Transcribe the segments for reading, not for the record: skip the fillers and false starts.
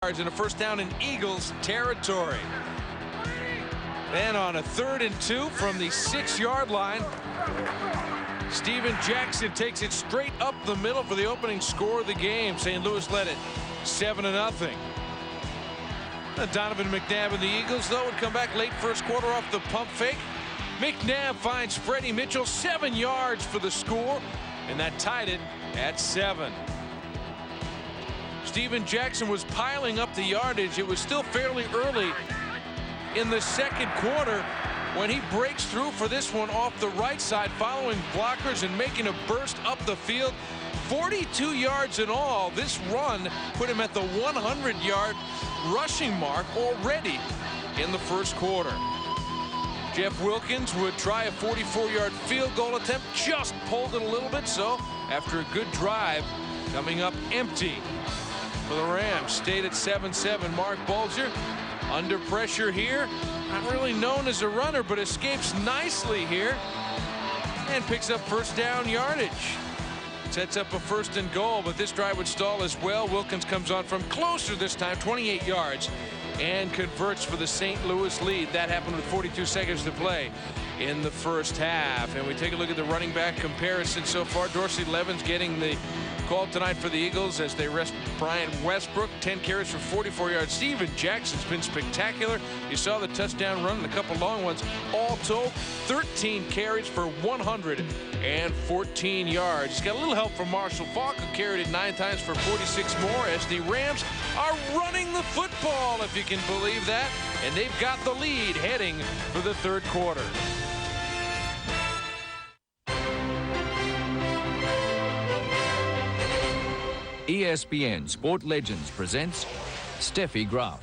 And a first down in Eagles territory. Then on a 3rd and 2 from the 6-yard line, Steven Jackson takes it straight up the middle for the opening score of the game. St. Louis led it 7-0. Donovan McNabb and the Eagles, though, would come back late first quarter off the pump fake. McNabb finds Freddie Mitchell 7 yards for the score, and that tied it at 7. Steven Jackson was piling up the yardage. It was still fairly early in the second quarter when he breaks through for this one off the right side, following blockers and making a burst up the field. 42 yards in all. This run put him at the 100-yard rushing mark already in the first quarter. Jeff Wilkins would try a 44-yard field goal attempt, just pulled it a little bit, so after a good drive, coming up empty for the Rams. Stayed at 7-7. Mark Bulger under pressure here. Not really known as a runner, but escapes nicely here and picks up first down yardage. Sets up a 1st and goal, but this drive would stall as well. Wilkins comes on from closer this time, 28 yards, and converts for the St. Louis lead. That happened with 42 seconds to play in the first half. And we take a look at the running back comparison so far. Dorsey Levin's getting the call tonight for the Eagles as they rest Brian Westbrook. 10 carries for 44 yards. Steven Jackson's been spectacular. You saw the touchdown run and a couple long ones. All told, 13 carries for 114 yards. He's got a little help from Marshall Faulk, who carried it 9 times for 46 more, as the Rams are running the football, if you can believe that. And they've got the lead heading for the 3rd quarter. ESPN Sport Legends presents Steffi Graf.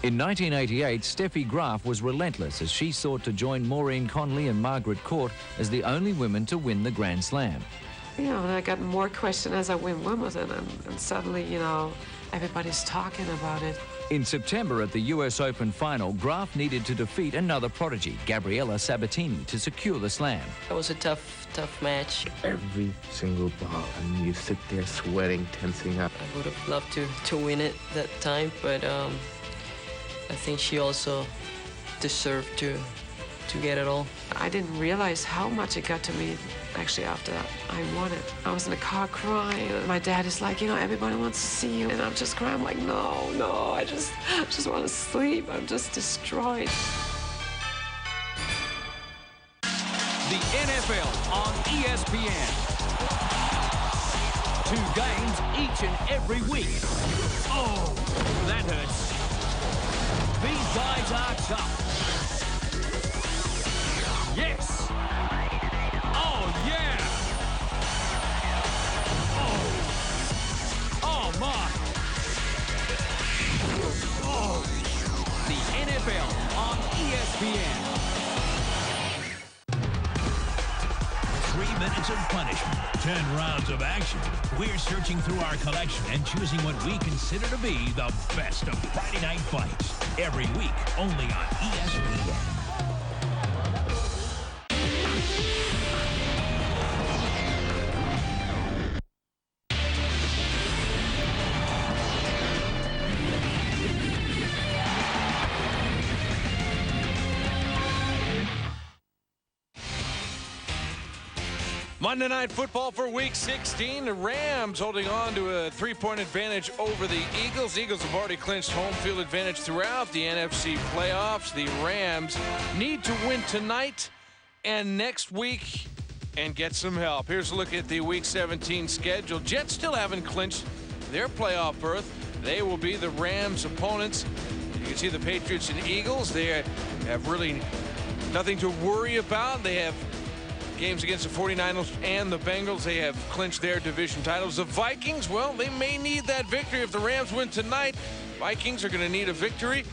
In 1988, Steffi Graf was relentless as she sought to join Maureen Conley and Margaret Court as the only women to win the Grand Slam. You know, I got more questions as I win Wimbledon, and suddenly, you know, everybody's talking about it. In September at the US Open final, Graf needed to defeat another prodigy, Gabriela Sabatini, to secure the slam. It was a tough match. Every single ball, I mean, you sit there sweating, tensing up. I would have loved to win it that time, but I think she also deserved to get it all. I didn't realize how much it got to me, actually, after I won it. I was in the car crying, and my dad is like, you know, everybody wants to see you. And I'm just crying. I'm like, no, I just want to sleep. I'm just destroyed. The NFL on ESPN. 2 games each and every week. Oh, that hurts. These guys are tough. Yes. Oh, yeah. Oh, my. Oh. The NFL on ESPN. 3 minutes of punishment, 10 rounds of action. We're searching through our collection and choosing what we consider to be the best of Friday night fights. Every week, only on ESPN. Monday Night Football for Week 16. The Rams holding on to a 3-point advantage over the Eagles. Eagles have already clinched home field advantage throughout the NFC playoffs. The Rams need to win tonight and next week and get some help. Here's a look at the Week 17 schedule. Jets still haven't clinched their playoff berth. They will be the Rams' opponents. You can see the Patriots and Eagles. They have really nothing to worry about. They have games against the 49ers and the Bengals. They have clinched their division titles. The Vikings, well, they may need that victory if the Rams win tonight. Vikings are going to need a victory.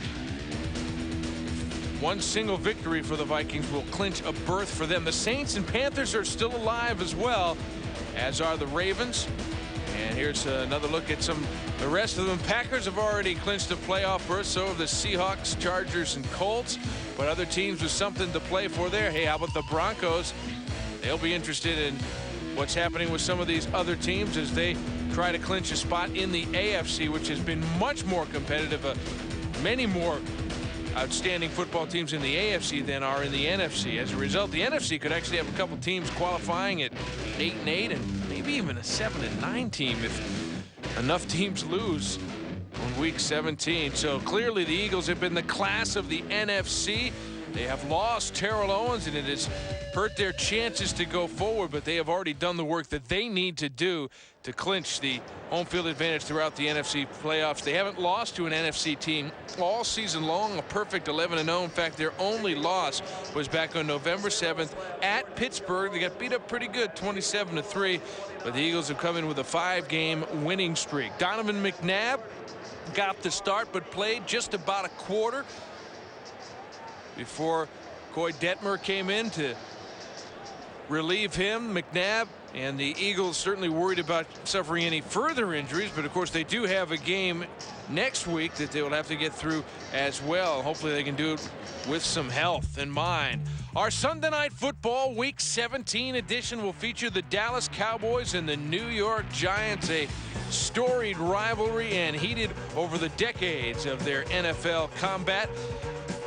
One single victory for the Vikings will clinch a berth for them. The Saints and Panthers are still alive as well, as are the Ravens. And here's another look at the rest of them. Packers have already clinched a playoff berth, so have the Seahawks, Chargers, and Colts. But other teams with something to play for there. Hey, how about the Broncos? They'll be interested in what's happening with some of these other teams as they try to clinch a spot in the AFC, which has been much more competitive. Many more outstanding football teams in the AFC than are in the NFC. As a result, the NFC could actually have a couple teams qualifying at 8-8 and maybe even a 7-9 team if enough teams lose on week 17. So clearly the Eagles have been the class of the NFC. They have lost Terrell Owens, and it has hurt their chances to go forward, but they have already done the work that they need to do to clinch the home field advantage throughout the NFC playoffs. They haven't lost to an NFC team all season long, a perfect 11-0. In fact, their only loss was back on November 7th at Pittsburgh. They got beat up pretty good, 27-3, but the Eagles have come in with a 5-game winning streak. Donovan McNabb got the start, but played just about a quarter before Koy Detmer came in to relieve him. McNabb and the Eagles certainly worried about suffering any further injuries, but of course they do have a game next week that they will have to get through as well. Hopefully they can do it with some health in mind. Our Sunday Night Football Week 17 edition will feature the Dallas Cowboys and the New York Giants, a storied rivalry and heated over the decades of their NFL combat.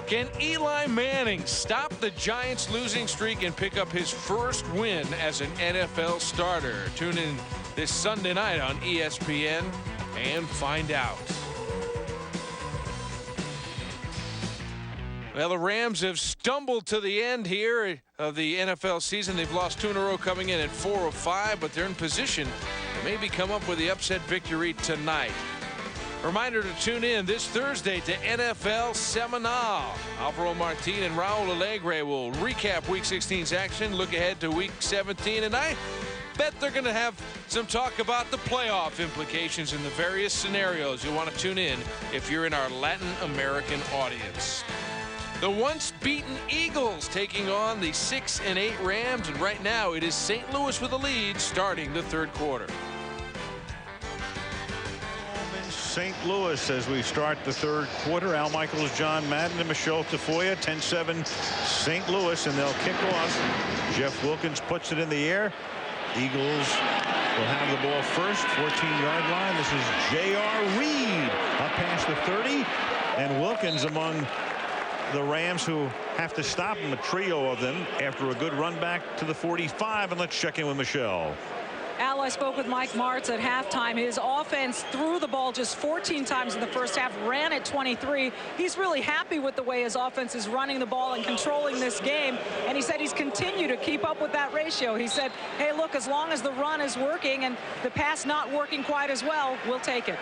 Can Eli Manning stop the Giants' losing streak and pick up his first win as an NFL starter? Tune in this Sunday night on ESPN and find out. Well, the Rams have stumbled to the end here of the NFL season. They've lost 2 in a row, coming in at 4 of 5, but they're in position to maybe come up with the upset victory tonight. Reminder to tune in this Thursday to NFL Seminole. Alvaro Martin and Raul Alegre will recap Week 16's action, look ahead to Week 17, and I bet they're going to have some talk about the playoff implications in the various scenarios. You'll want to tune in if you're in our Latin American audience. The once beaten Eagles taking on the 6-8 Rams, and right now it is St. Louis with the lead starting the third quarter. St. Louis as we start the third quarter. Al Michaels, John Madden, and Michelle Tafoya. 10-7 St. Louis, and they'll kick off. Jeff Wilkins puts it in the air. Eagles will have the ball first, 14-yard line. This is J.R. Reed up past the 30, and Wilkins among the Rams who have to stop him, a trio of them after a good run back to the 45. And let's check in with Michelle. Al, I spoke with Mike Martz at halftime. His offense threw the ball just 14 times in the first half, ran at 23. He's really happy with the way his offense is running the ball and controlling this game. And he said he's continued to keep up with that ratio. He said, hey, look, as long as the run is working and the pass not working quite as well, we'll take it.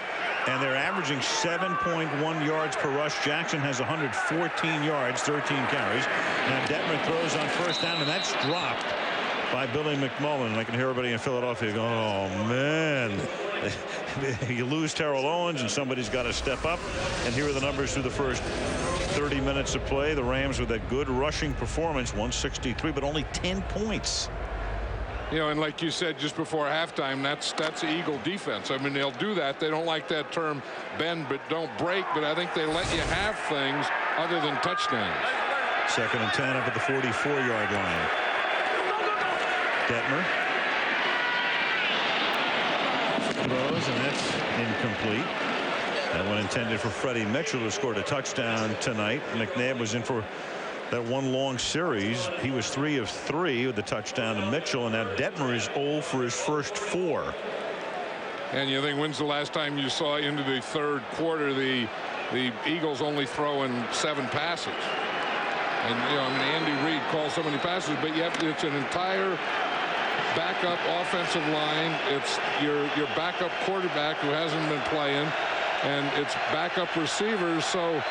And they're averaging 7.1 yards per rush. Jackson has 114 yards, 13 carries. Now Detmer throws on first down, and that's dropped by Billy McMullen. I can hear everybody in Philadelphia going, oh, man. You lose Terrell Owens, and somebody's got to step up. And here are the numbers through the first 30 minutes of play. The Rams with that good rushing performance, 163, but only 10 points. You know, and like you said just before halftime, that's the Eagle defense. I mean, they'll do that. They don't like that term, bend but don't break, but I think they let you have things other than touchdowns. 2nd and 10 up at the 44-yard line. Detmer throws, and that's incomplete. That one intended for Freddie Mitchell, who scored a touchdown tonight. McNabb was in for that one long series. He was 3 of 3 with the touchdown to Mitchell, and now Detmer is 0 for his first 4. And you think, when's the last time you saw into the third quarter the Eagles only throwing 7 passes? And you know, I mean, Andy Reid calls so many passes, but it's an entire backup offensive line. It's your backup quarterback who hasn't been playing, and it's backup receivers. So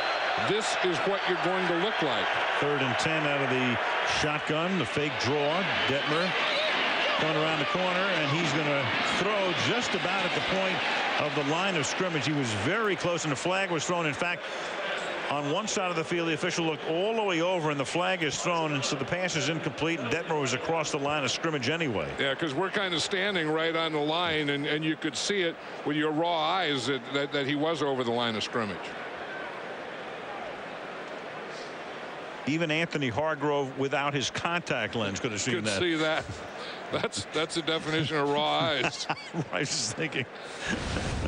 this is what you're going to look like. 3rd and 10 out of the shotgun, the fake draw. Detmer going around the corner, and he's going to throw just about at the point of the line of scrimmage. He was very close, and the flag was thrown. In fact, on one side of the field, the official looked all the way over, and the flag is thrown, and so the pass is incomplete, and Detmer was across the line of scrimmage anyway. Yeah, because we're kind of standing right on the line, and you could see it with your raw eyes that he was over the line of scrimmage. Even Anthony Hargrove without his contact lens could have seen that. See that. That's the definition of raw eyes. I was just thinking.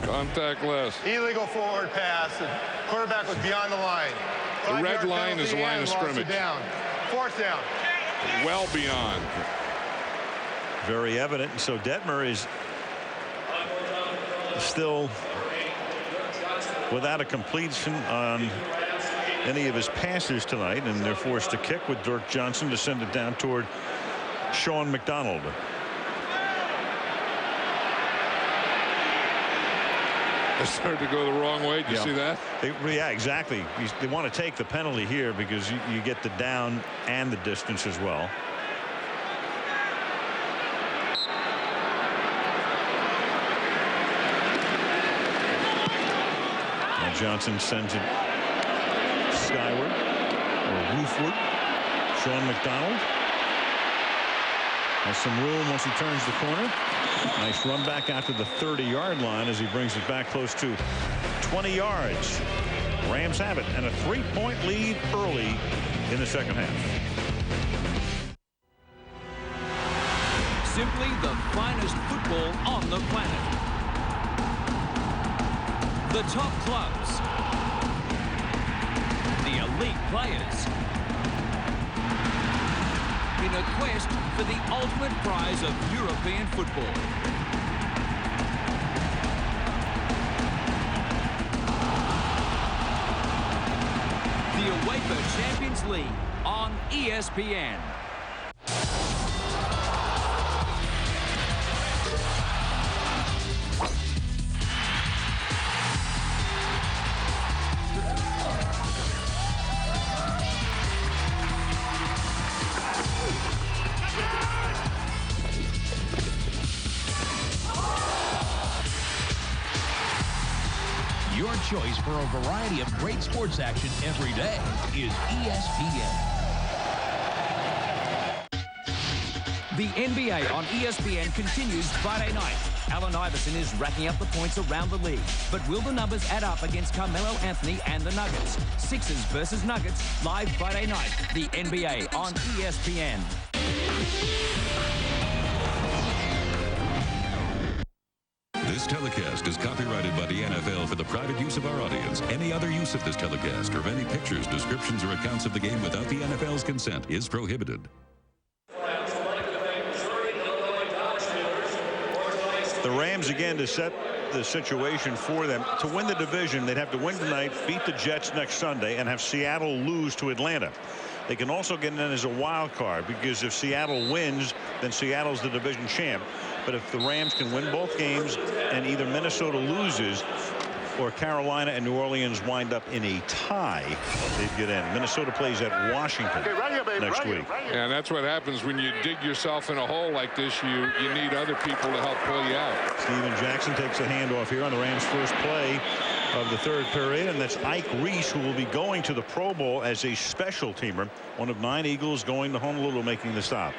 Contactless. Illegal forward pass. The quarterback was beyond the line. The red line is the line of scrimmage. Down. Fourth down. Well beyond. Very evident. So Detmer is still without a completion on any of his passes tonight, and they're forced to kick with Dirk Johnson to send it down toward Sean McDonald. They started to go the wrong way. Did you see that? Yeah, exactly. They want to take the penalty here because you get the down and the distance as well. And Johnson sends it skyward or roofward. Sean McDonald has some room once he turns the corner. Nice run back out to the 30-yard line as he brings it back close to 20 yards. Rams have it, and a 3-point lead early in the second half. Simply the finest football on the planet. The top clubs. The elite players. In a quest for the ultimate prize of European football. The UEFA Champions League on ESPN. Your choice for a variety of great sports action every day is ESPN. The NBA on ESPN continues Friday night. Allen Iverson is racking up the points around the league. But will the numbers add up against Carmelo Anthony and the Nuggets? Sixers versus Nuggets, live Friday night. The NBA on ESPN. This telecast is copyrighted by the NFL for the private use of our audience. Any other use of this telecast or of any pictures, descriptions, or accounts of the game without the NFL's consent is prohibited. The Rams again to set the situation for them. To win the division, they'd have to win tonight, beat the Jets next Sunday, and have Seattle lose to Atlanta. They can also get in as a wild card because if Seattle wins, then Seattle's the division champ. But if the Rams can win both games and either Minnesota loses or Carolina and New Orleans wind up in a tie, they'd get in. Minnesota plays at Washington next week. And that's what happens when you dig yourself in a hole like this. You need other people to help pull you out. Steven Jackson takes a handoff here on the Rams' first play of the third period, and that's Ike Reese, who will be going to the Pro Bowl as a special teamer. One of 9 Eagles going to Honolulu, making the stop.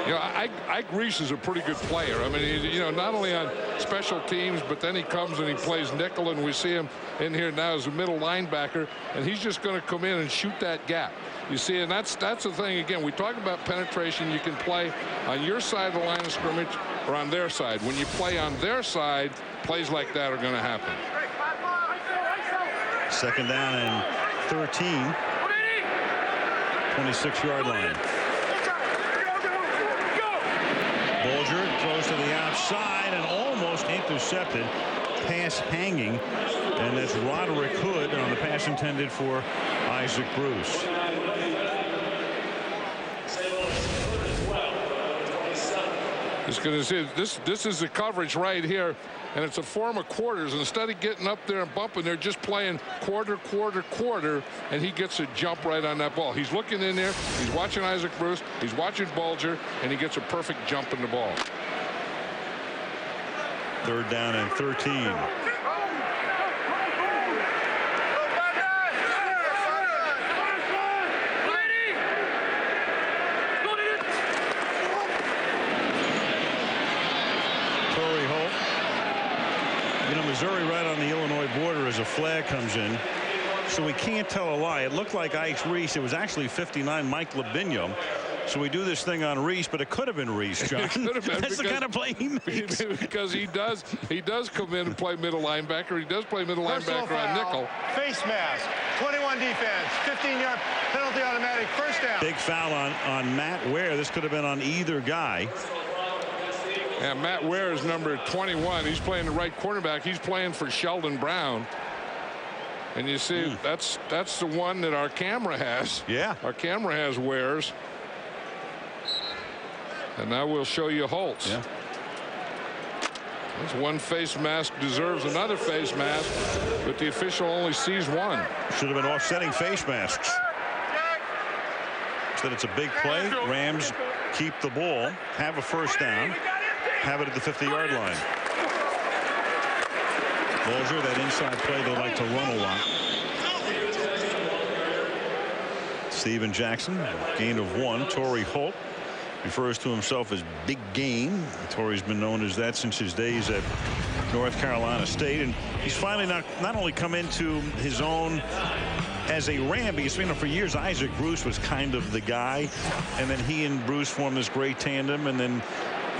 You know, Ike Reese is a pretty good player. I mean, you know, not only on special teams, but then he comes and he plays nickel, and we see him in here now as a middle linebacker, and he's just going to come in and shoot that gap. You see, and that's the thing. Again, we talk about penetration. You can play on your side of the line of scrimmage or on their side. When you play on their side, plays like that are going to happen. Second down and 13. 26-yard line. Bulger throws to the outside and almost intercepted. Pass hanging, and that's Roderick Hood on the pass intended for Isaac Bruce. Just going to see this is the coverage right here, and it's a form of quarters. Instead of getting up there and bumping, they're just playing quarter, quarter, quarter, and he gets a jump right on that ball. He's looking in there, he's watching Isaac Bruce, he's watching Bulger, and he gets a perfect jump in the ball. Third down and 13. Missouri right on the Illinois border as a flag comes in. so we can't tell a lie. It looked like Ice Reese. It was actually 59 Mike Labinho. So we do this thing on Reese, but it could have been Reese, John. It could have been. That's the kind of play he makes. Because he does come in and play middle linebacker. He does play middle linebacker on nickel. Face mask. 21 defense. 15-yard penalty automatic. First down. Big foul on Matt Ware. This could have been on either guy. And Matt Ware is number 21. He's playing the right cornerback. He's playing for Sheldon Brown. And you see, that's the one that our camera has. Yeah. Our camera has Wares. And now we'll show you Holtz. Yeah. This one face mask deserves another face mask, but the official only sees one. Should have been offsetting face masks. Instead, it's a big play. Rams keep the ball, have a first down, have it at the 50-yard line. Bolger, that inside play they like to run a lot. Steven Jackson, gain of 1. Torrey Holt refers to himself as Big Game. Torrey's been known as that since his days at North Carolina State, and he's finally not only come into his own as a Ram, because for years Isaac Bruce was kind of the guy, and then he and Bruce formed this great tandem, and then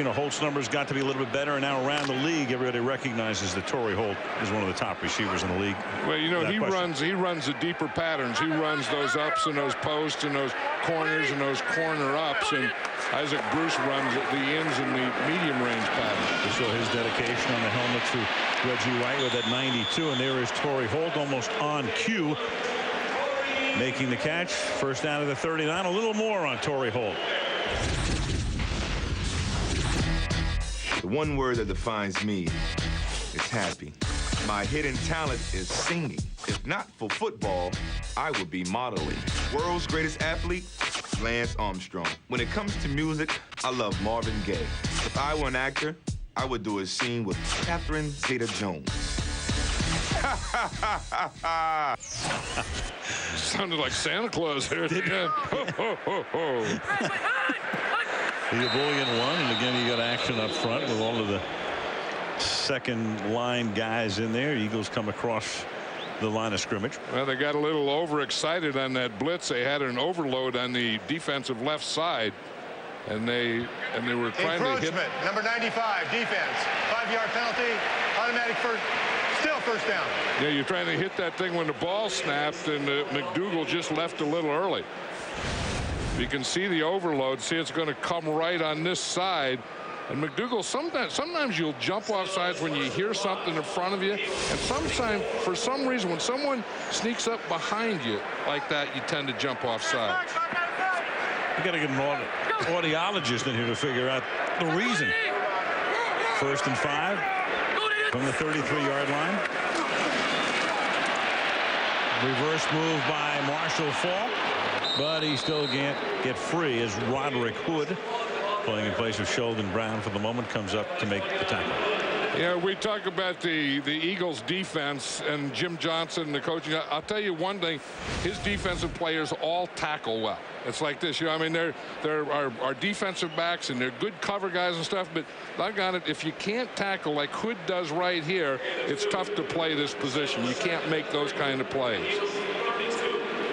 Holt's numbers got to be a little bit better, and now around the league everybody recognizes that Torrey Holt is one of the top receivers in the league. Well, he runs the deeper patterns. He runs those ups and those posts and those corners and those corner ups, and Isaac Bruce runs the ends and the medium range pattern. To show his dedication on the helmet to Reggie White with that 92, and there is Torrey Holt almost on cue, making the catch. First down to the 39. A little more on Torrey Holt. The one word that defines me is happy. My hidden talent is singing. If not for football, I would be modeling. World's greatest athlete, Lance Armstrong. When it comes to music, I love Marvin Gaye. If I were an actor, I would do a scene with Catherine Zeta-Jones. Sounded like Santa Claus there at the end. Ho, ho, ho, ho. The Ebullient one, and again, you got action up front with all of the second line guys in there. Eagles come across the line of scrimmage. Well, they got a little overexcited on that blitz. They had an overload on the defensive left side, and they were trying to hit. Encroachment, number 95, defense. 5-yard penalty, automatic first down. Yeah, you're trying to hit that thing when the ball snapped, and McDougal just left a little early. You can see the overload. See, it's going to come right on this side. And McDougal, sometimes you'll jump off sides when you hear something in front of you. And sometimes, for some reason, when someone sneaks up behind you like that, you tend to jump off sides. You got to get an audiologist in here to figure out the reason. 1st and 5 from the 33-yard line. Reverse move by Marshall Faulk, but he still can't get free as Roderick Hood, playing in place of Sheldon Brown for the moment, comes up to make the tackle. Yeah, we talk about the Eagles defense and Jim Johnson, the coaching. I'll tell you one thing, his defensive players all tackle well. It's like this, I mean, they're our defensive backs and they're good cover guys and stuff, but doggone it, if you can't tackle like Hood does right here, it's tough to play this position. You can't make those kind of plays.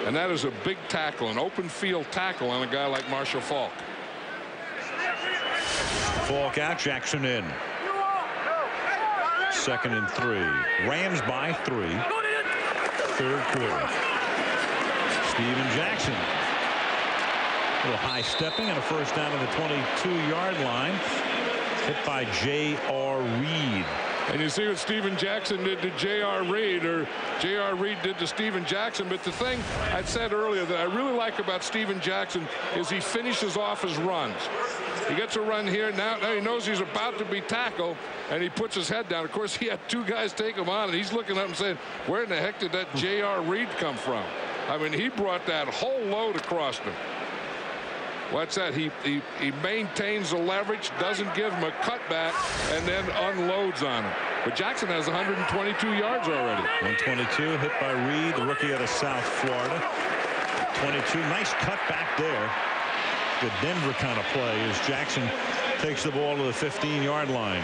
And that is a big tackle, an open field tackle on a guy like Marshall Faulk. Faulk out, Jackson in. 2nd and 3. Rams by 3. 3rd quarter. Steven Jackson. A little high stepping and a first down to the 22-yard line. Hit by J.R. Reed. And you see what Steven Jackson did to J.R. Reed, or J.R. Reed did to Steven Jackson. But the thing I said earlier that I really like about Steven Jackson is he finishes off his runs. He gets a run here. Now he knows he's about to be tackled, and he puts his head down. Of course, he had 2 guys take him on, and he's looking up and saying, where in the heck did that J.R. Reed come from? I mean, he brought that whole load across him. What's that? He maintains the leverage, doesn't give him a cutback, and then unloads on him. But Jackson has 122 yards already. 122 hit by Reed, the rookie out of South Florida. 22, nice cut back there. Good Denver kind of play as Jackson takes the ball to the 15-yard line.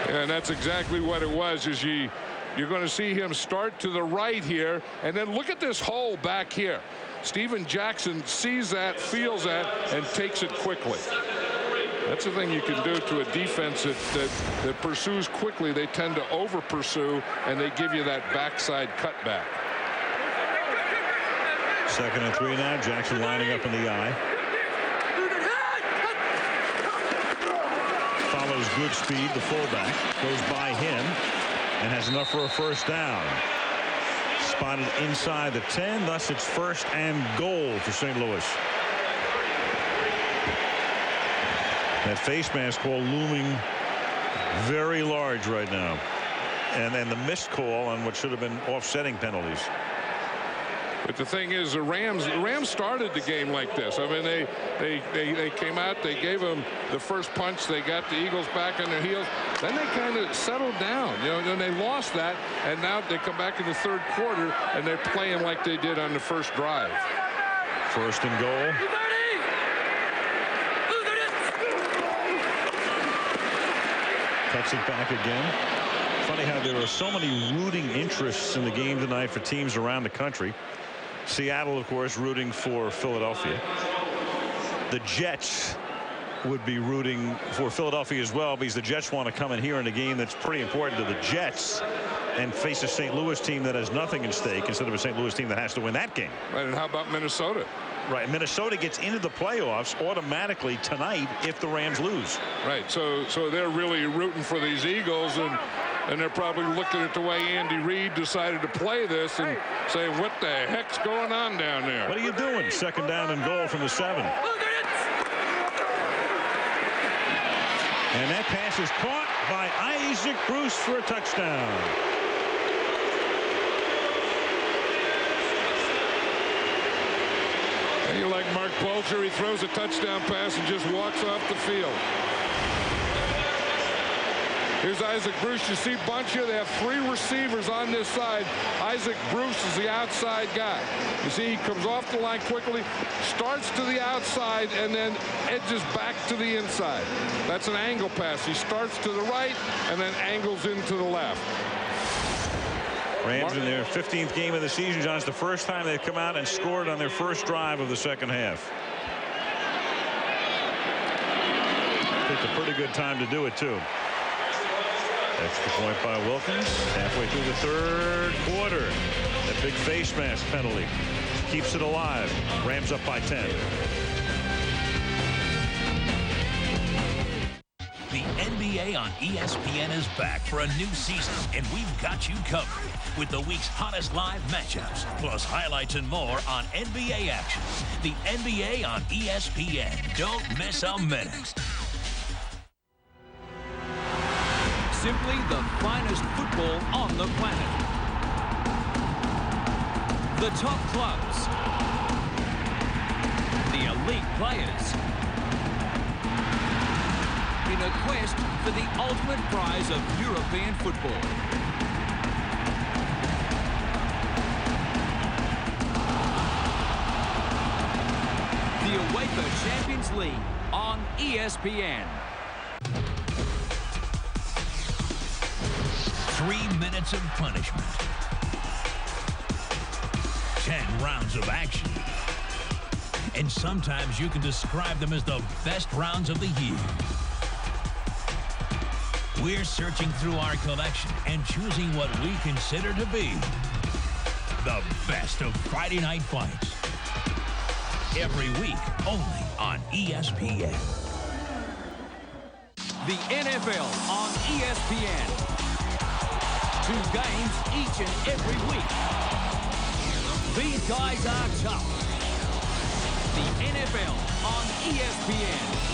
And that's exactly what it was. As you You're going to see him start to the right here, and then look at this hole back here. Steven Jackson sees that, feels that, and takes it quickly. That's the thing you can do to a defense that pursues quickly. They tend to over pursue, and they give you that backside cutback. 2nd and 3 now. Jackson lining up in the eye. Follows good speed. The fullback goes by him and has enough for a first down. Spotted inside the 10. Thus it's 1st and goal for St. Louis. That face mask call looming very large right now. And then the missed call on what should have been offsetting penalties. But the thing is, the Rams started the game like this. I mean, they came out, they gave them the first punch, they got the Eagles back on their heels. Then they kind of settled down, you know, and they lost that, and now they come back in the 3rd quarter and they're playing like they did on the first drive. 1st and goal. Cuts it back again. Funny how there are so many rooting interests in the game tonight for teams around the country. Seattle, of course, rooting for Philadelphia. The Jets would be rooting for Philadelphia as well, because the Jets want to come in here in a game that's pretty important to the Jets and face a St. Louis team that has nothing at stake instead of a St. Louis team that has to win that game. Right, and how about Minnesota? Right, Minnesota gets into the playoffs automatically tonight if the Rams lose. Right, so they're really rooting for these Eagles, and they're probably looking at the way Andy Reid decided to play this and saying, what the heck's going on down there? What are you doing? 2nd down and goal from the 7. And that pass is caught by Isaac Bruce for a touchdown. And you like Mark Bulger, he throws a touchdown pass and just walks off the field. Here's Isaac Bruce. You see bunch here. They have 3 receivers on this side. Isaac Bruce is the outside guy. You see he comes off the line quickly, starts to the outside, and then edges back to the inside. That's an angle pass. He starts to the right and then angles into the left. Rams in their 15th game of the season, John. It's the first time they've come out and scored on their first drive of the 2nd half. Picked a pretty good time to do it, too. Extra point by Wilkins. Halfway through the 3rd quarter. That big face mask penalty keeps it alive. Rams up by 10. The NBA on ESPN is back for a new season, and we've got you covered with the week's hottest live matchups, plus highlights and more on NBA action. The NBA on ESPN. Don't miss a minute. Simply the finest football on the planet. The top clubs. The elite players. In a quest for the ultimate prize of European football. The UEFA Champions League on ESPN. 3 minutes of punishment. 10 rounds of action. And sometimes you can describe them as the best rounds of the year. We're searching through our collection and choosing what we consider to be the best of Friday night fights. Every week, only on ESPN. The NFL on ESPN. 2 games each and every week. These guys are tough. The NFL on ESPN.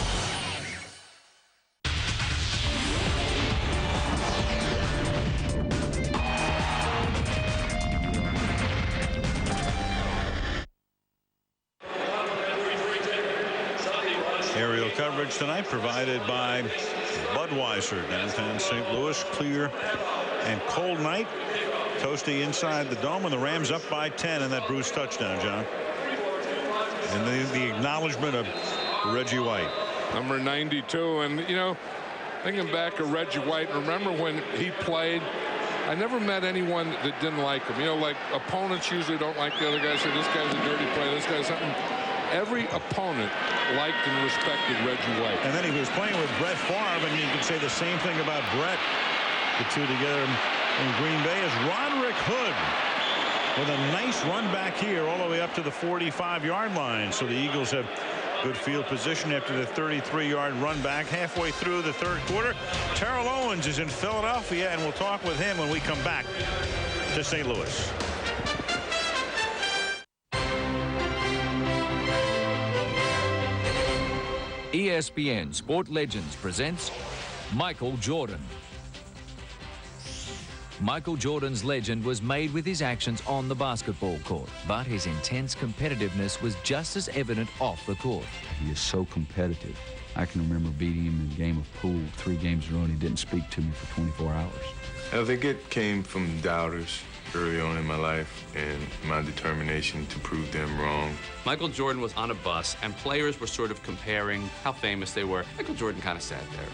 Aerial coverage tonight provided by Budweiser, downtown St. Louis. Clear and cold night. Toasty inside the dome, and the Rams up by 10 in that Bruce touchdown, John. And the acknowledgement of Reggie White. Number 92. And, you know, thinking back of Reggie White, remember when he played I never met anyone that didn't like him. You know, like opponents usually don't like the other guy. Say this guy's a dirty player, this guy's something. Every opponent liked and respected Reggie White. And then he was playing with Brett Favre, and you could say the same thing about Brett. The two together in Green Bay is Roderick Hood with a nice run back here all the way up to the 45-yard line. So the Eagles have good field position after the 33-yard run back halfway through the third quarter. Terrell Owens is in Philadelphia, and we'll talk with him when we come back to St. Louis. ESPN Sport Legends presents Michael Jordan. Michael Jordan's legend was made with his actions on the basketball court, but his intense competitiveness was just as evident off the court. He is so competitive. I can remember beating him in a game of pool 3 games in a row, and he didn't speak to me for 24 hours. I think it came from doubters early on in my life and my determination to prove them wrong. Michael Jordan was on a bus, and players were sort of comparing how famous they were. Michael Jordan kind of sat there.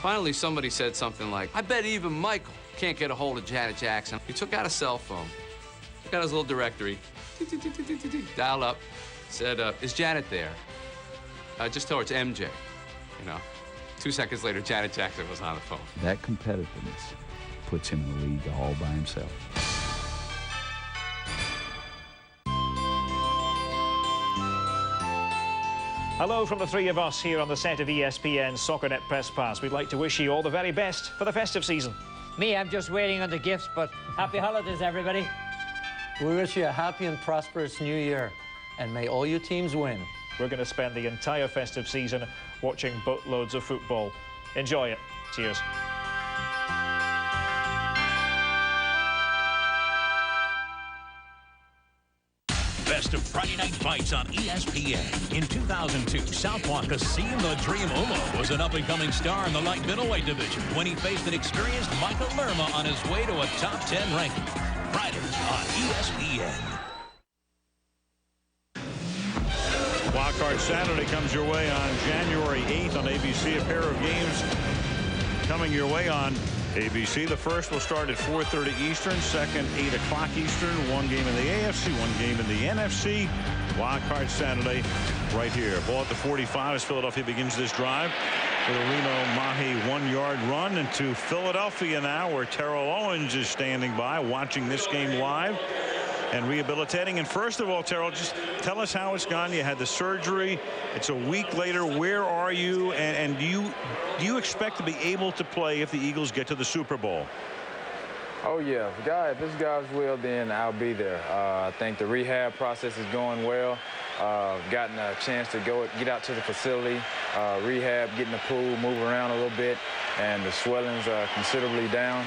Finally, somebody said something like, I bet even Michael can't get a hold of Janet Jackson. He took out a cell phone, took out his little directory, dialed up, said, is Janet there? Just tell her it's MJ. You know, 2 seconds later, Janet Jackson was on the phone. That competitiveness puts him in the league all by himself. Hello from the three of us here on the set of ESPN SoccerNet Press Pass. We'd like to wish you all the very best for the festive season. Me, I'm just waiting on the gifts, but happy holidays, everybody. We wish you a happy and prosperous new year, and may all your teams win. We're going to spend the entire festive season watching boatloads of football. Enjoy it. Cheers. Best of Friday Night Fights on ESPN. In 2002, Southpaw Kassim the Dream Umo was an up-and-coming star in the light middleweight division when he faced an experienced Michael Lerma on his way to a top 10 ranking. Fridays on ESPN. Wildcard Saturday comes your way on January 8th on ABC. A pair of games coming your way on ABC. The first will start at 4:30 Eastern, second 8 o'clock Eastern. One game in the AFC, one game in the NFC. Wildcard Saturday right here. Ball at the 45 as Philadelphia begins this drive with a Reno Mahi 1-yard run into Philadelphia now, where Terrell Owens is standing by watching this game live and rehabilitating. And first of all, Terrell, just tell us how it's gone. You had the surgery. It's a week later. Where are you? And do you expect to be able to play if the Eagles get to the Super Bowl? Oh, yeah. If this God's will, then I'll be there. I think the rehab process is going well. Gotten a chance to get out to the facility, rehab, get in the pool, move around a little bit, and the swelling's considerably down.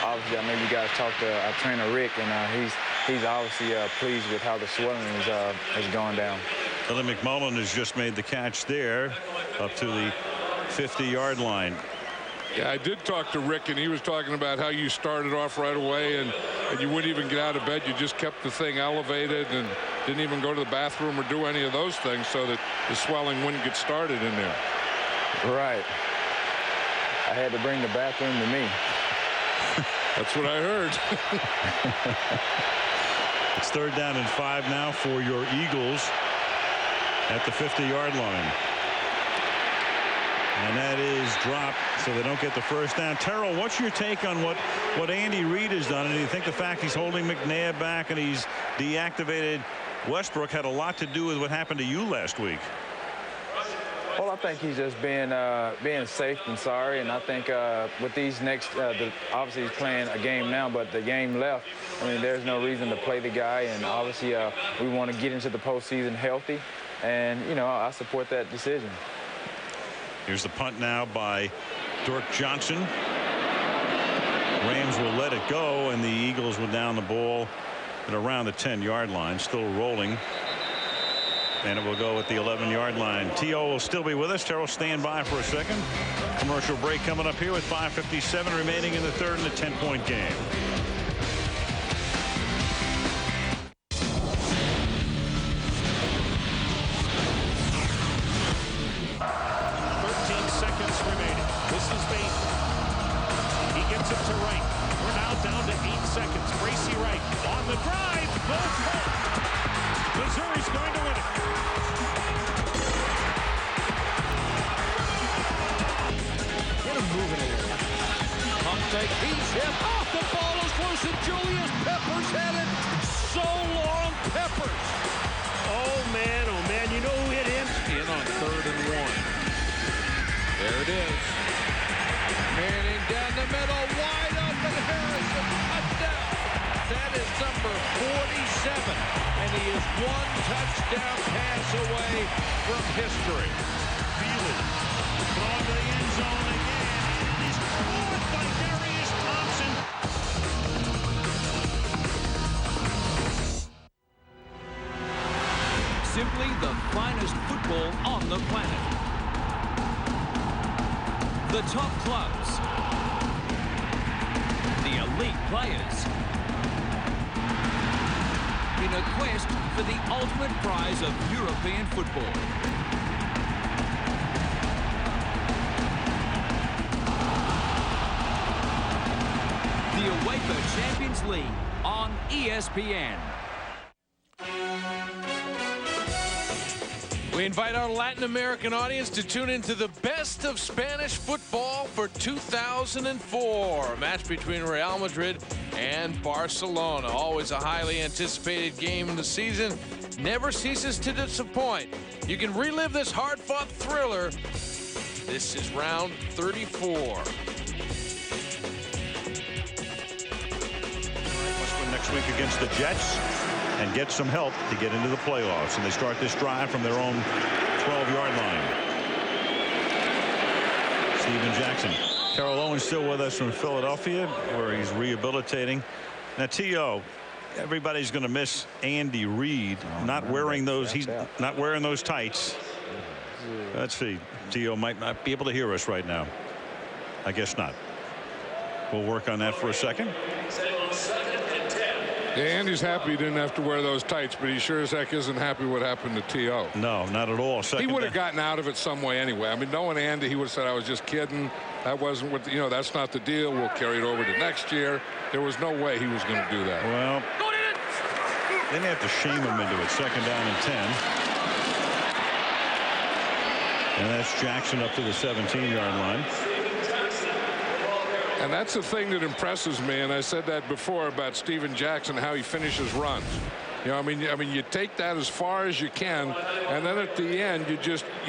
Obviously, I know you guys talked to our trainer, Rick, and he's obviously pleased with how the swelling has gone down. Billy McMullen has just made the catch there up to the 50-yard line. Yeah, I did talk to Rick, and he was talking about how you started off right away, and you wouldn't even get out of bed. You just kept the thing elevated and didn't even go to the bathroom or do any of those things so that the swelling wouldn't get started in there. Right. I had to bring the bathroom to me. That's what I heard. It's 3rd down and 5 now for your Eagles at the 50-yard line. And that is dropped, so they don't get the first down. Terrell, what's your take on what Andy Reid has done? And do you think the fact he's holding McNabb back and he's deactivated Westbrook had a lot to do with what happened to you last week? Well, I think he's just being safe and sorry, and I think with these next, obviously he's playing a game now, but the game left, I mean, there's no reason to play the guy, and obviously we want to get into the postseason healthy, and, you know, I support that decision. Here's the punt now by Dirk Johnson. Rams will let it go, and the Eagles will down the ball at around the 10-yard line, still rolling. And it will go at the 11-yard line. T.O. will still be with us. Terrell, stand by for a second. Commercial break coming up here with 5:57 remaining in the third in a 10-point game. We're now down to 8 seconds. Bracy Wright on the drive. Goes home. Missouri's going to win it. Get him moving a little. Pump fake. He's hit. Off the ball is loose, and Julius Peppers had it. So long, Peppers. Oh, man. You know who hit him? In on 3rd and 1. There it is. Manning down the middle. Wide open. Harrison. Touchdown. That is number 47. And he is 1 touchdown pass away from history. Feely throwing to the end zone again. He's caught by Darius Thompson. Simply the finest football on the planet. The top clubs. The elite players. In a quest for the ultimate prize of European football. The UEFA Champions League on ESPN. We invite our Latin American audience to tune into the best of Spanish football for 2004. A match between Real Madrid and Barcelona. Always a highly anticipated game in the season. Never ceases to disappoint. You can relive this hard-fought thriller. This is round 34. Must win next week against the Jets and get some help to get into the playoffs. And they start this drive from their own 12-yard line. Steven Jackson. Terrell Owens still with us from Philadelphia, where he's rehabilitating. Now, T.O., everybody's going to miss Andy Reid not wearing those. He's not wearing those tights. Let's see. T.O. might not be able to hear us right now. I guess not. We'll work on that for a second. Yeah, Andy's happy he didn't have to wear those tights, but he sure as heck isn't happy what happened to T.O. No, not at all. He would have gotten out of it some way anyway. I mean, knowing Andy, he would have said, I was just kidding. That wasn't what, that's not the deal. We'll carry it over to next year. There was no way he was going to do that. Well, they didn't have to shame him into it. 2nd down and 10. And that's Jackson up to the 17-yard line. And that's the thing that impresses me, and I said that before about Steven Jackson, how he finishes runs. I mean, you take that as far as you can, and then at the end, you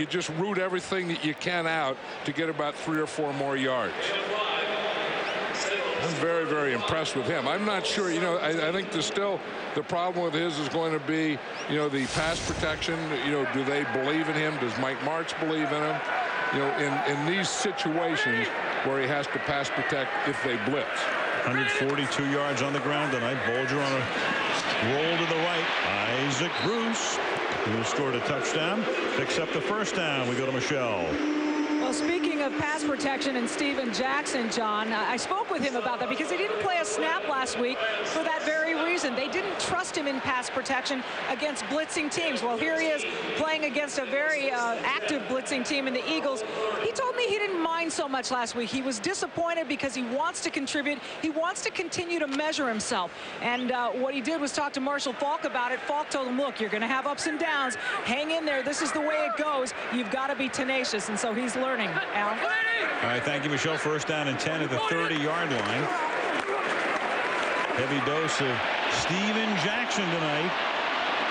just root everything that you can out to get about 3 or 4 more yards. I'm very, very impressed with him. I'm not sure, I think the problem with his is going to be, the pass protection. Do they believe in him? Does Mike Martz believe in him? In these situations where he has to pass protect if they blitz. 142 yards on the ground tonight. Bolger on a roll to the right. Isaac Bruce, who scored a touchdown, picks up the 1st down. We go to Michelle. Well, speaking of pass protection and Steven Jackson, John, I spoke with him about that because he didn't play a snap last week for that very reason. They didn't trust him in pass protection against blitzing teams. Well, here he is playing against a very active blitzing team in the Eagles. He told me he didn't mind so much last week. He was disappointed because he wants to contribute. He wants to continue to measure himself. And what he did was talk to Marshall Faulk about it. Faulk told him, look, you're going to have ups and downs. Hang in there. This is the way it goes. You've got to be tenacious. And so he's learning. Al? All right, thank you, Michelle. 1st down and 10 at the 30-yard line. Heavy dose of Steven Jackson tonight.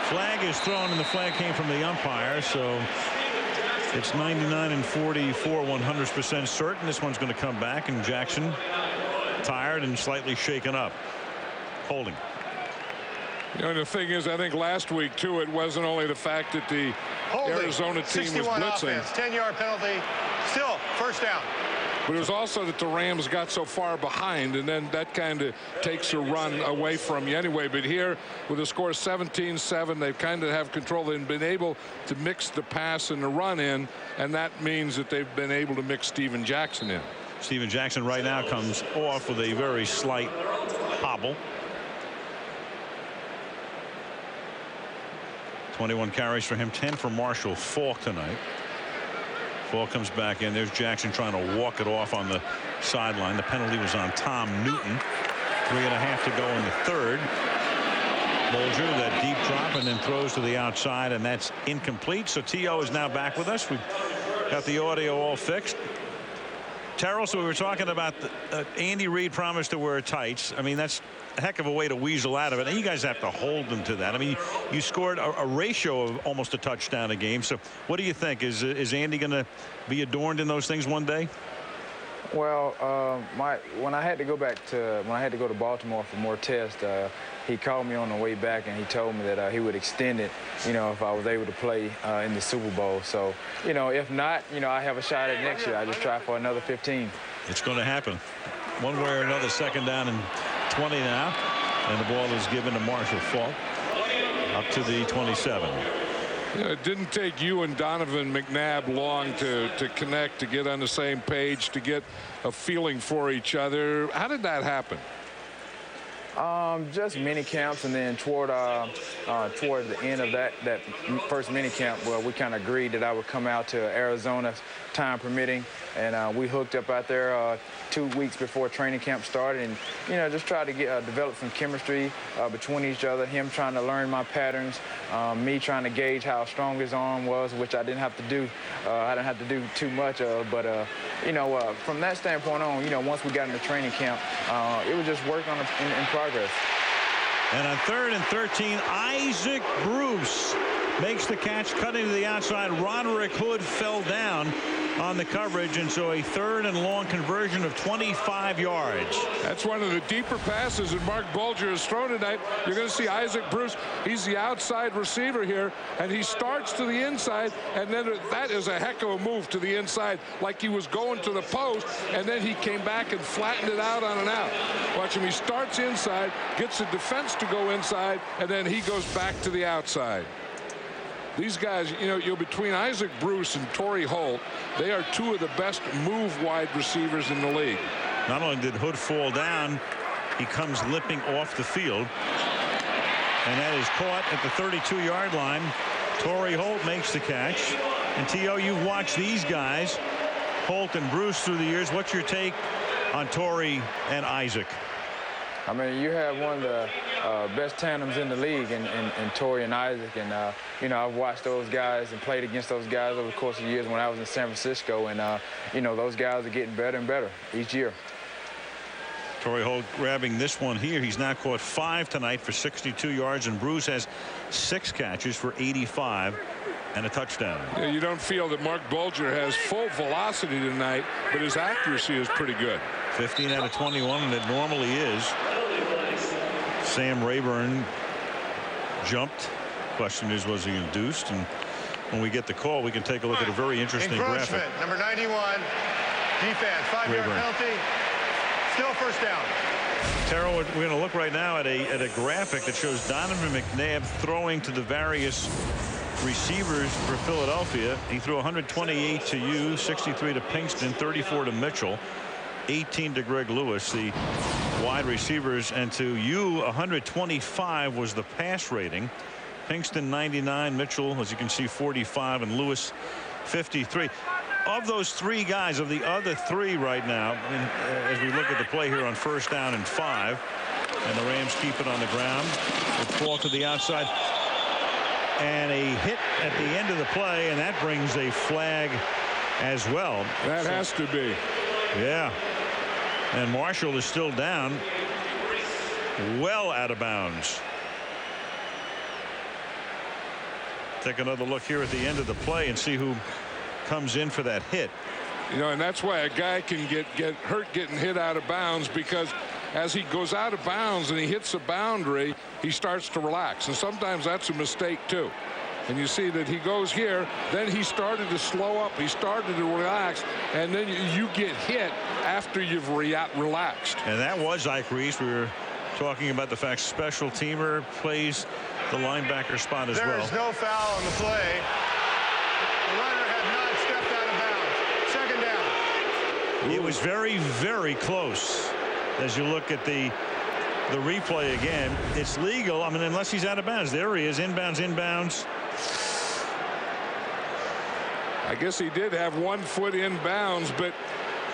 Flag is thrown, and the flag came from the umpire, so it's 99-44, 100% certain. This one's going to come back, and Jackson tired and slightly shaken up. Holding. The thing is, I think last week, too, it wasn't only the fact that the Arizona team was blitzing. 10-yard penalty. Still, 1st down. But it was also that the Rams got so far behind, and then that kind of takes a run away from you anyway. But here, with the score 17-7, they kind of have control. They've been able to mix the pass and the run in, and that means that they've been able to mix Steven Jackson in. Steven Jackson right now comes off with a very slight hobble. 21 carries for him, 10 for Marshall Faulk tonight. Faulk comes back in. There's Jackson trying to walk it off on the sideline. The penalty was on Tom Newton. 3.5 to go in the third. Bulger, that deep drop, and then throws to the outside, and that's incomplete. So T.O. is now back with us. We've got the audio all fixed. Terrell, so we were talking about Andy Reid promised to wear tights. I mean, that's a heck of a way to weasel out of it. And you guys have to hold them to that. I mean, you scored a ratio of almost a touchdown a game. So what do you think? Is Andy going to be adorned in those things one day? Well, when I had to go to Baltimore for more tests, he called me on the way back and he told me that he would extend it, if I was able to play in the Super Bowl. So, if not, I have a shot at next year. I just try for another 15. It's going to happen. One way or another, 2nd down and 20 now. And the ball is given to Marshall Faulk up to the 27. It didn't take you and Donovan McNabb long to connect, to get on the same page, to get a feeling for each other. How did that happen? Just mini camps, and then toward the end of that first mini camp, well, we kind of agreed that I would come out to Arizona, time permitting, and we hooked up out there 2 weeks before training camp started, and just try to develop some chemistry between each other. Him trying to learn my patterns, me trying to gauge how strong his arm was, which I didn't have to do. I didn't have to do too much of, but from that standpoint on, once we got into training camp, it was just work in progress. And on 3rd and 13, Isaac Bruce makes the catch, cutting to the outside. Roderick Hood fell down on the coverage, and so a 3rd and long conversion of 25 yards. That's one of the deeper passes that Mark Bulger has thrown tonight. You're going to see Isaac Bruce. He's the outside receiver here, and he starts to the inside, and then that is a heck of a move to the inside, like he was going to the post, and then he came back and flattened it out on an out. Watch him. He starts inside, gets the defense to go inside, and then he goes back to the outside. These guys, between Isaac Bruce and Torrey Holt, they are two of the best move wide receivers in the league. Not only did Hood fall down, he comes limping off the field. And that is caught at the 32-yard line. Torrey Holt makes the catch. And T.O., you've watched these guys, Holt and Bruce, through the years. What's your take on Torrey and Isaac? I mean, you have one of the best tandems in the league in Torrey and Isaac. And, I've watched those guys and played against those guys over the course of years when I was in San Francisco. And, those guys are getting better and better each year. Torrey Holt grabbing this one here. He's now caught 5 tonight for 62 yards, and Bruce has 6 catches for 85 and a touchdown. Yeah, you don't feel that Mark Bulger has full velocity tonight, but his accuracy is pretty good. 15 out of 21, and it normally is. Sam Rayburn jumped. Question is, was he induced? And when we get the call, we can take a look at a very interesting graphic. Number 91, defense, 5-yard penalty, still first down. Terrell, we're going to look right now at a graphic that shows Donovan McNabb throwing to the various receivers for Philadelphia. He threw 128 to you, 63 to Pinkston, 34 to Mitchell, 18 to Greg Lewis, the wide receivers, and to you 125 was the pass rating. Pinkston 99, Mitchell, as you can see, 45, and Lewis 53. Of those 3 guys, of the other 3 right now, as we look at the play here on 1st down and 5, and the Rams keep it on the ground, with Faulk to the outside, and a hit at the end of the play, and that brings a flag as well. That has to be. Yeah. And Marshall is still down, well out of bounds. Take another look here at the end of the play and see who comes in for that hit. And that's why a guy can get hurt getting hit out of bounds, because as he goes out of bounds and he hits a boundary, he starts to relax, and sometimes that's a mistake too. And you see that he goes here, then he started to slow up, he started to relax, and then you get hit after you've relaxed. And that was Ike Reese. We were talking about the fact special teamer plays the linebacker spot as well. There is no foul on the play. The runner had not stepped out of bounds. 2nd down. It was very, very close. As you look at the replay again, it's legal. I mean, unless he's out of bounds. There he is, inbounds. I guess he did have 1 foot in bounds, but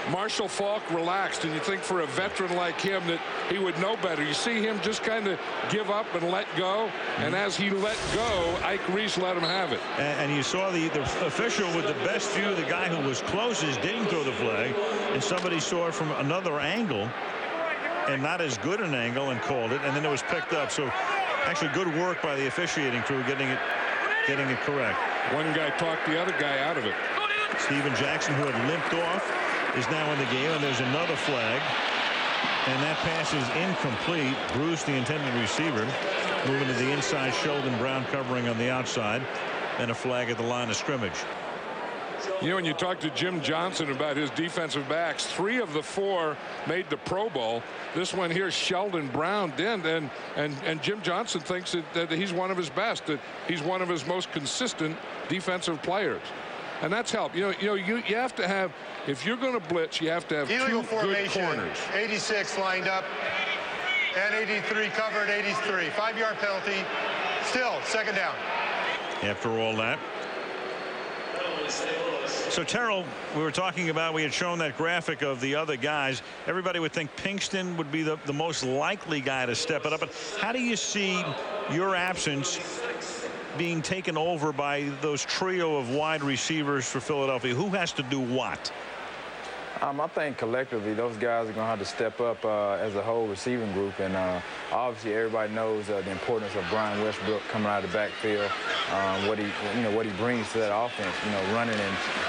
Marshall Faulk relaxed, and you think for a veteran like him that he would know better. You see him just kind of give up and let go, and as he let go, Ike Reese let him have it. And you saw the official with the best view, the guy who was closest, didn't throw the flag, and somebody saw it from another angle, and not as good an angle, and called it, and then it was picked up. So actually good work by the officiating crew getting it correct. One guy talked the other guy out of it. Steven Jackson, who had limped off, is now in the game, and there's another flag, and that pass is incomplete. Bruce, the intended receiver, moving to the inside. Sheldon Brown covering on the outside, and a flag at the line of scrimmage. You know, when you talk to Jim Johnson about his defensive backs, 3 of the 4 made the Pro Bowl. This one here, Sheldon Brown didn't, and Jim Johnson thinks that he's one of his best, that he's one of his most consistent defensive players. And that's helped. You have to have, if you're going to blitz, you have to have illegal 2 formation, good corners. 86 lined up, and 83 covered, 83. 5-yard penalty. Still, second down. After all that. So, Terrell, we were talking about, we had shown that graphic of the other guys. Everybody would think Pinkston would be the most likely guy to step it up. But how do you see your absence being taken over by those trio of wide receivers for Philadelphia? Who has to do what? I think collectively those guys are going to have to step up as a whole receiving group, and obviously everybody knows the importance of Brian Westbrook coming out of the backfield, what he brings to that offense, running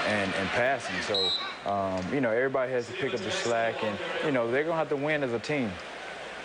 and passing. So everybody has to pick up the slack, and they're going to have to win as a team.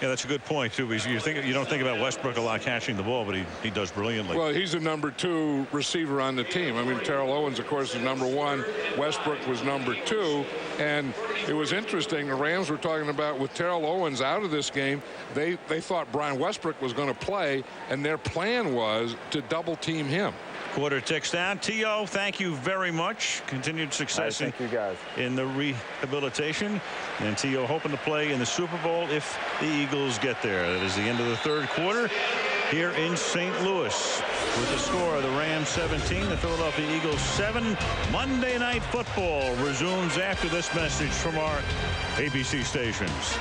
Yeah, that's a good point, too, because you don't think about Westbrook a lot catching the ball, but he does brilliantly. Well, he's the number 2 receiver on the team. I mean, Terrell Owens, of course, is number 1. Westbrook was number 2. And it was interesting, the Rams were talking about with Terrell Owens out of this game, they thought Brian Westbrook was going to play, and their plan was to double team him. Quarter ticks down. T.O., thank you very much. Continued success thank you guys. In the rehabilitation. And T.O. hoping to play in the Super Bowl if the Eagles get there. That is the end of the 3rd quarter here in St. Louis. With the score of the Rams 17, the Philadelphia Eagles 7. Monday Night Football resumes after this message from our ABC stations.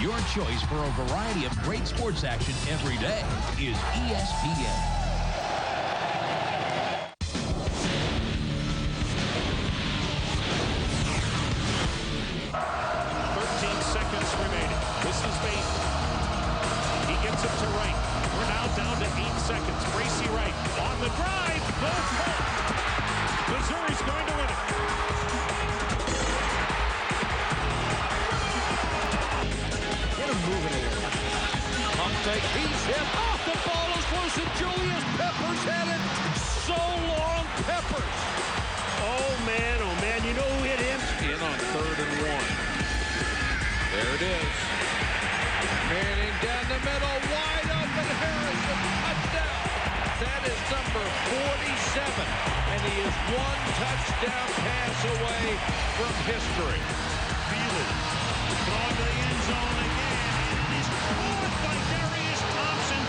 Your choice for a variety of great sports action every day is ESPN. This is Bateman. He gets it to Wright. We're now down to 8 seconds. Bracy Wright on the drive. Goes home. Missouri's going to win it. Get him moving in here. Pump fake. He's hit. Off the ball is loose, and Julius Peppers had it. So long, Peppers. Oh, man. You know who hit him? In on 3rd and 1. There it is. Manning down the middle, wide open. Harrison, touchdown. That is number 47, and he is 1 touchdown pass away from history. Feely going to the end zone again. He's caught by Darius Thompson.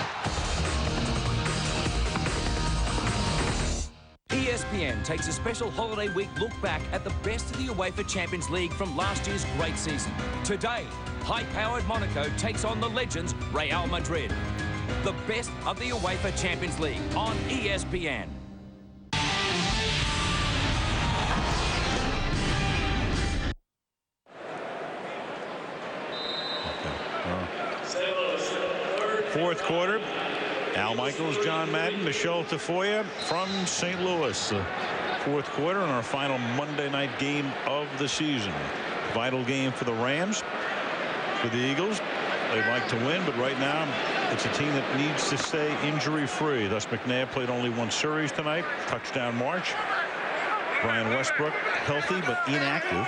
ESPN takes a special holiday week look back at the best of the UEFA Champions League from last year's great season. Today, high-powered Monaco takes on the legends Real Madrid. The best of the UEFA Champions League on ESPN. Fourth quarter. Al Michaels, John Madden, Michelle Tafoya from St. Louis. Fourth quarter and our final Monday night game of the season. Vital game for the Rams. For the Eagles, they'd like to win, but right now it's a team that needs to stay injury-free. Thus, McNabb played only 1 series tonight. Touchdown march. Brian Westbrook healthy but inactive.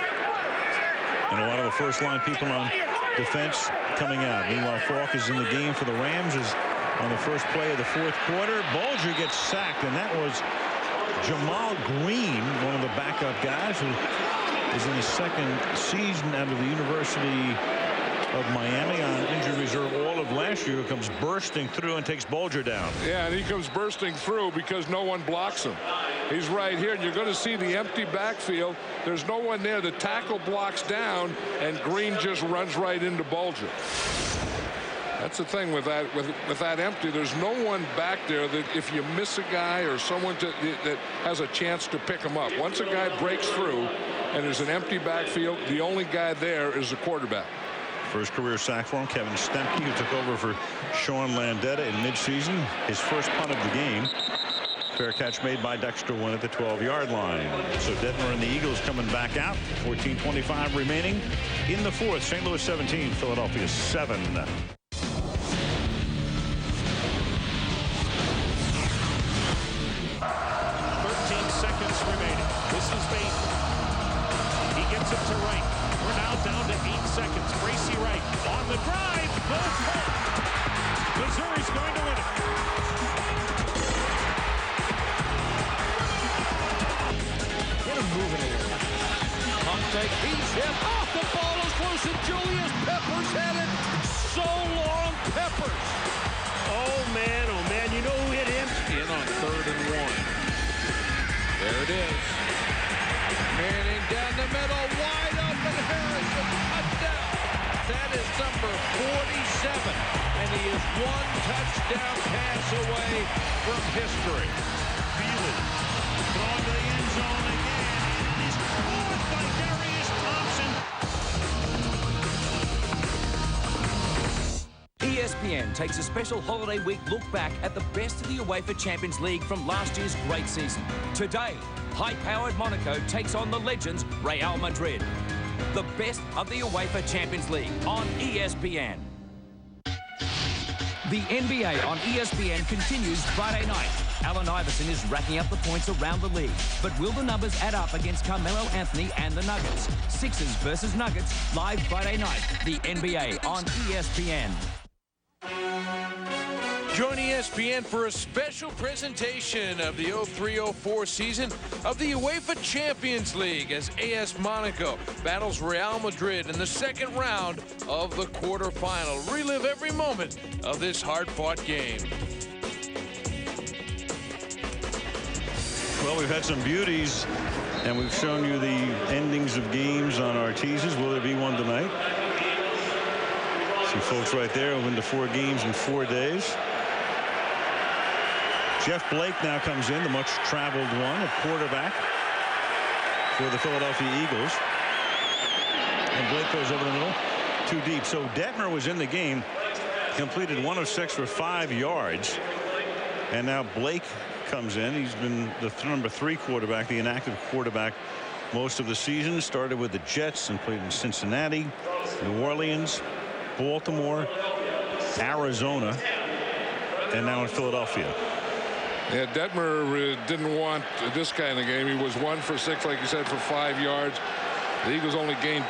And a lot of the first-line people on defense coming out. Meanwhile, Falk is in the game for the Rams as on the first play of the fourth quarter. Bulger gets sacked, and that was Jamal Green, one of the backup guys who is in his second season out of the University of Miami on injured reserve all of last year, comes bursting through and takes Bulger down. Yeah, and he comes bursting through because no one blocks him. He's right here, and you're going to see the empty backfield. There's no one there. The tackle blocks down, and Green just runs right into Bulger. That's the thing with that empty. There's no one back there that if you miss a guy or someone that has a chance to pick him up. Once a guy breaks through and there's an empty backfield, the only guy there is the quarterback. First career sack for him, Kevin Stemke, who took over for Sean Landetta in midseason. His first punt of the game. Fair catch made by Dexter Wynn at the 12-yard line. So Detmer and the Eagles coming back out. 14:25 remaining in the fourth. St. Louis 17, Philadelphia 7. 13 seconds remaining. This is Bates. He gets it to Wright. We're now down to 8 seconds. Bracy Wright on the drive. Goes home. Missouri's going to win it. Get him moving here. Pump fake. He's hit. Off the ball is loose, and Julius Peppers had it. So long, Peppers. Oh, man. You know who hit him? In on 3rd and 1. There it is. Manning down the middle, wide open. Harrison, touchdown. That is number 47, and he is one touchdown pass away from history. Feely throwing to the end zone again. And he's caught by Darius Thompson. ESPN takes a special holiday week look back at the best of the UEFA Champions League from last year's great season. Today, high-powered Monaco takes on the legends Real Madrid. The best of the UEFA Champions League on ESPN. The NBA on ESPN continues Friday night. Allen Iverson is racking up the points around the league. But will the numbers add up against Carmelo Anthony and the Nuggets? Sixers versus Nuggets, live Friday night. The NBA on ESPN. Join ESPN for a special presentation of the 03-04 season of the UEFA Champions League as AS Monaco battles Real Madrid in the second round of the quarterfinal. Relive every moment of this hard-fought game. Well, we've had some beauties, and we've shown you the endings of games on our teasers. Will there be one tonight? See folks right there who win the 4 games in 4 days. Jeff Blake now comes in, the much-traveled one at quarterback for the Philadelphia Eagles. And Blake goes over the middle, too deep. So Detmer was in the game, completed 1 of 6 for 5 yards. And now Blake comes in. He's been the number 3 quarterback, the inactive quarterback, most of the season. Started with the Jets and played in Cincinnati, New Orleans, Baltimore, Arizona, and now in Philadelphia. Yeah, Detmer didn't want this kind of game. He was 1 for 6, like you said, for 5 yards. The Eagles only gained